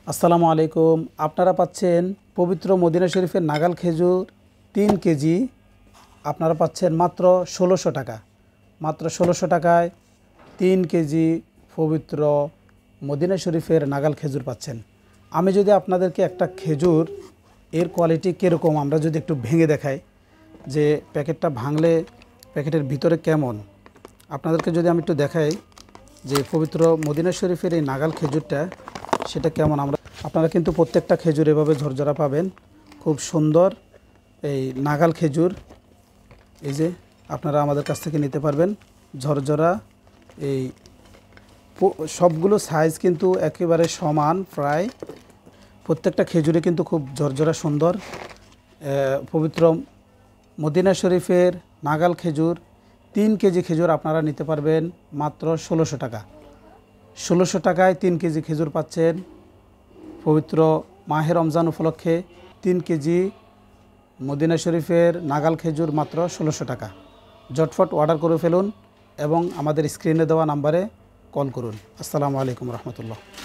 আসসালামু আলাইকুম। আপনারা পাচ্ছেন পবিত্র মদিনা শরীফের নাগাল খেজুর 3 কেজি। আপনারা পাচ্ছেন মাত্র 1600 টাকা। মাত্র 1600 টাকায় 3 কেজি পবিত্র মদিনা শরীফের নাগাল খেজুর পাচ্ছেন। আমি যদি আপনাদেরকে একটা খেজুর এর কোয়ালিটি কীরকম আমরা যদি একটু ভেঙে দেখাই, যে প্যাকেটটা ভাঙলে প্যাকেটের ভিতরে কেমন, আপনাদেরকে যদি আমি একটু দেখাই যে পবিত্র মদিনা শরীফের এই নাগাল খেজুরটা সেটা কেমন। আপনারা কিন্তু প্রত্যেকটা খেজুর এভাবে ঝরঝরা পাবেন, খুব সুন্দর এই নাগাল খেজুর। এই যে আপনারা আমাদের কাছ থেকে নিতে পারবেন ঝরঝরা। এই সবগুলো সাইজ কিন্তু একেবারে সমান, প্রায় প্রত্যেকটা খেজুরে কিন্তু খুব ঝরঝরা সুন্দর। পবিত্র মদিনা শরীফের নাগাল খেজুর 3 কেজি খেজুর আপনারা নিতে পারবেন মাত্র 1600 টাকা। 1600 টাকায় 3 কেজি খেজুর পাচ্ছেন। পবিত্র মাহে রমজান উপলক্ষে 3 কেজি মদিনা শরীফের নাগাল খেজুর মাত্র 1600 টাকা। ঝটফট অর্ডার করে ফেলুন এবং আমাদের স্ক্রিনে দেওয়া নাম্বারে কল করুন। আসসালামু আলাইকুম রহমতুল্লাহ।